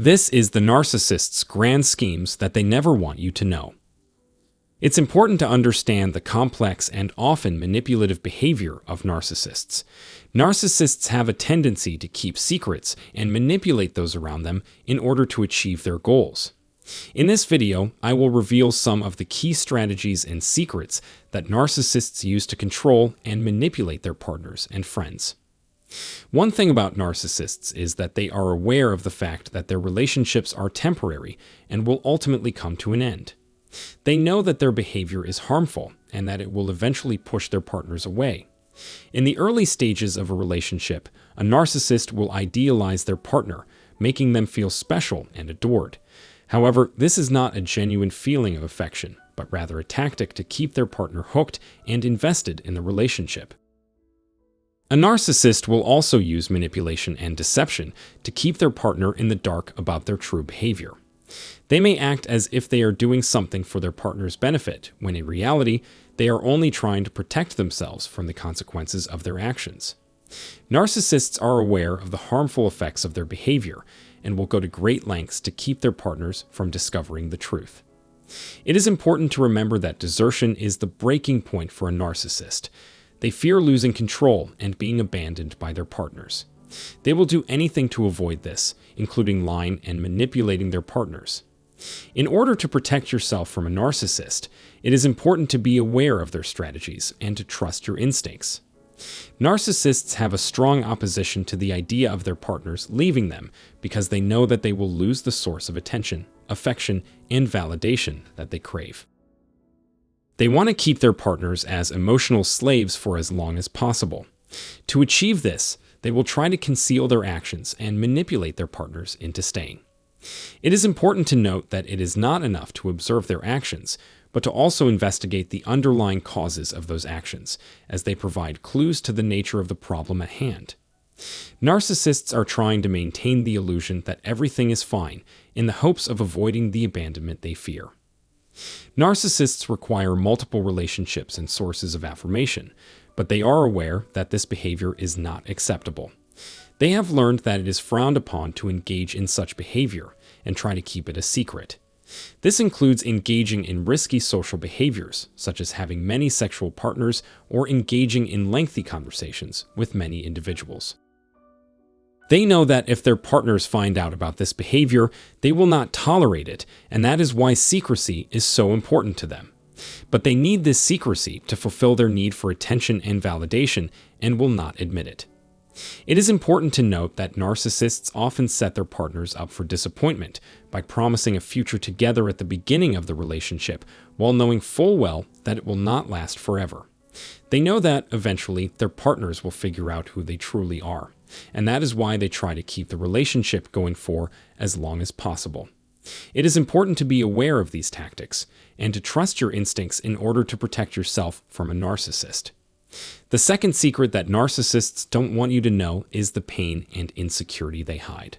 This is the narcissist's grand schemes that they never want you to know. It's important to understand the complex and often manipulative behavior of narcissists. Narcissists have a tendency to keep secrets and manipulate those around them in order to achieve their goals. In this video, I will reveal some of the key strategies and secrets that narcissists use to control and manipulate their partners and friends. One thing about narcissists is that they are aware of the fact that their relationships are temporary and will ultimately come to an end. They know that their behavior is harmful and that it will eventually push their partners away. In the early stages of a relationship, a narcissist will idealize their partner, making them feel special and adored. However, this is not a genuine feeling of affection, but rather a tactic to keep their partner hooked and invested in the relationship. A narcissist will also use manipulation and deception to keep their partner in the dark about their true behavior. They may act as if they are doing something for their partner's benefit, when in reality, they are only trying to protect themselves from the consequences of their actions. Narcissists are aware of the harmful effects of their behavior and will go to great lengths to keep their partners from discovering the truth. It is important to remember that desertion is the breaking point for a narcissist. They fear losing control and being abandoned by their partners. They will do anything to avoid this, including lying and manipulating their partners. In order to protect yourself from a narcissist, it is important to be aware of their strategies and to trust your instincts. Narcissists have a strong opposition to the idea of their partners leaving them because they know that they will lose the source of attention, affection, and validation that they crave. They want to keep their partners as emotional slaves for as long as possible. To achieve this, they will try to conceal their actions and manipulate their partners into staying. It is important to note that it is not enough to observe their actions, but to also investigate the underlying causes of those actions, as they provide clues to the nature of the problem at hand. Narcissists are trying to maintain the illusion that everything is fine in the hopes of avoiding the abandonment they fear. Narcissists require multiple relationships and sources of affirmation, but they are aware that this behavior is not acceptable. They have learned that it is frowned upon to engage in such behavior and try to keep it a secret. This includes engaging in risky social behaviors, such as having many sexual partners or engaging in lengthy conversations with many individuals. They know that if their partners find out about this behavior, they will not tolerate it, and that is why secrecy is so important to them. But they need this secrecy to fulfill their need for attention and validation and will not admit it. It is important to note that narcissists often set their partners up for disappointment by promising a future together at the beginning of the relationship while knowing full well that it will not last forever. They know that eventually their partners will figure out who they truly are, and that is why they try to keep the relationship going for as long as possible. It is important to be aware of these tactics and to trust your instincts in order to protect yourself from a narcissist. The second secret that narcissists don't want you to know is the pain and insecurity they hide.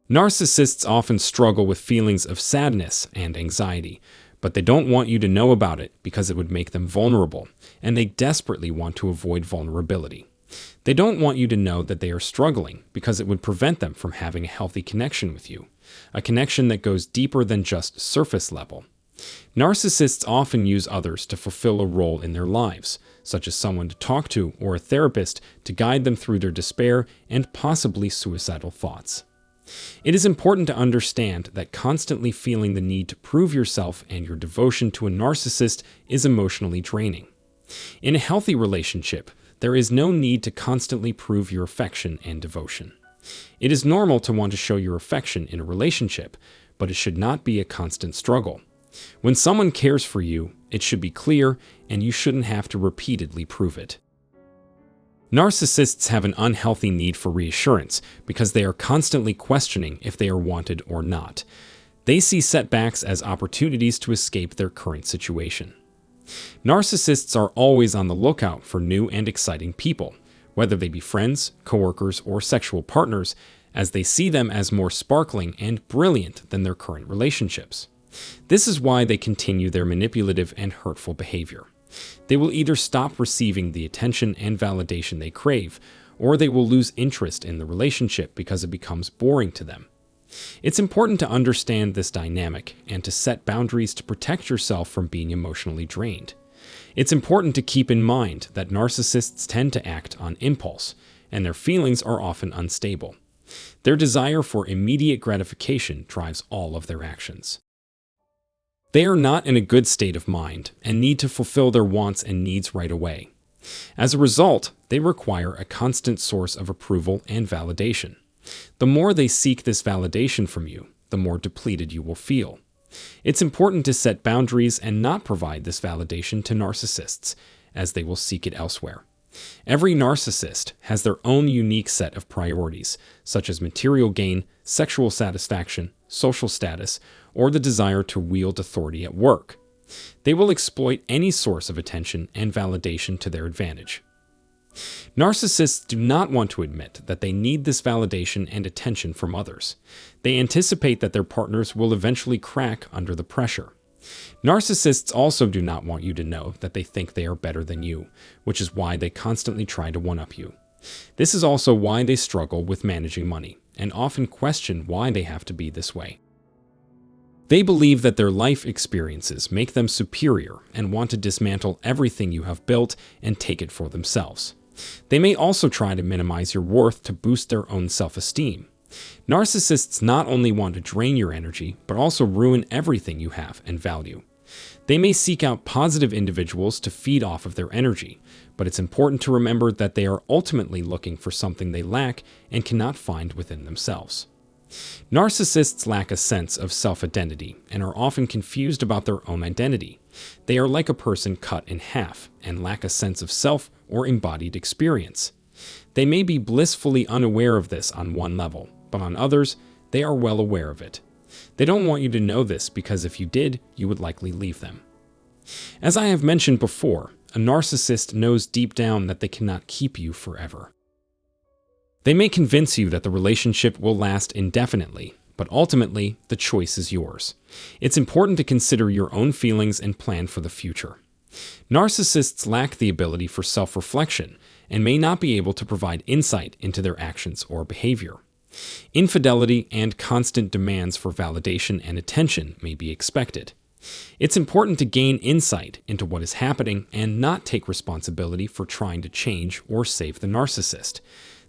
Narcissists often struggle with feelings of sadness and anxiety, but they don't want you to know about it because it would make them vulnerable, and they desperately want to avoid vulnerability. They don't want you to know that they are struggling because it would prevent them from having a healthy connection with you, a connection that goes deeper than just surface level. Narcissists often use others to fulfill a role in their lives, such as someone to talk to or a therapist to guide them through their despair and possibly suicidal thoughts. It is important to understand that constantly feeling the need to prove yourself and your devotion to a narcissist is emotionally draining. In a healthy relationship, there is no need to constantly prove your affection and devotion. It is normal to want to show your affection in a relationship, but it should not be a constant struggle. When someone cares for you, it should be clear, and you shouldn't have to repeatedly prove it. Narcissists have an unhealthy need for reassurance because they are constantly questioning if they are wanted or not. They see setbacks as opportunities to escape their current situation. Narcissists are always on the lookout for new and exciting people, whether they be friends, coworkers, or sexual partners, as they see them as more sparkling and brilliant than their current relationships. This is why they continue their manipulative and hurtful behavior. They will either stop receiving the attention and validation they crave, or they will lose interest in the relationship because it becomes boring to them. It's important to understand this dynamic and to set boundaries to protect yourself from being emotionally drained. It's important to keep in mind that narcissists tend to act on impulse, and their feelings are often unstable. Their desire for immediate gratification drives all of their actions. They are not in a good state of mind and need to fulfill their wants and needs right away. As a result, they require a constant source of approval and validation. The more they seek this validation from you, the more depleted you will feel. It's important to set boundaries and not provide this validation to narcissists, as they will seek it elsewhere. Every narcissist has their own unique set of priorities, such as material gain, sexual satisfaction, social status, or the desire to wield authority at work. They will exploit any source of attention and validation to their advantage. Narcissists do not want to admit that they need this validation and attention from others. They anticipate that their partners will eventually crack under the pressure. Narcissists also do not want you to know that they think they are better than you, which is why they constantly try to one-up you. This is also why they struggle with managing money and often question why they have to be this way. They believe that their life experiences make them superior and want to dismantle everything you have built and take it for themselves. They may also try to minimize your worth to boost their own self-esteem. Narcissists not only want to drain your energy, but also ruin everything you have and value. They may seek out positive individuals to feed off of their energy, but it's important to remember that they are ultimately looking for something they lack and cannot find within themselves. Narcissists lack a sense of self-identity and are often confused about their own identity. They are like a person cut in half and lack a sense of self or embodied experience. They may be blissfully unaware of this on one level, but on others, they are well aware of it. They don't want you to know this because if you did, you would likely leave them. As I have mentioned before, a narcissist knows deep down that they cannot keep you forever. They may convince you that the relationship will last indefinitely, but ultimately, the choice is yours. It's important to consider your own feelings and plan for the future. Narcissists lack the ability for self-reflection and may not be able to provide insight into their actions or behavior. Infidelity and constant demands for validation and attention may be expected. It's important to gain insight into what is happening and not take responsibility for trying to change or save the narcissist.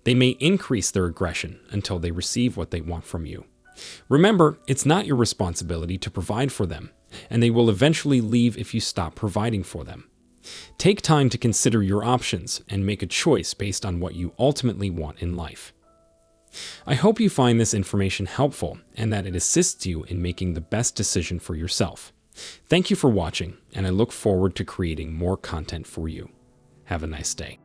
They may increase their aggression until they receive what they want from you. Remember, it's not your responsibility to provide for them, and they will eventually leave if you stop providing for them. Take time to consider your options and make a choice based on what you ultimately want in life. I hope you find this information helpful and that it assists you in making the best decision for yourself. Thank you for watching, and I look forward to creating more content for you. Have a nice day.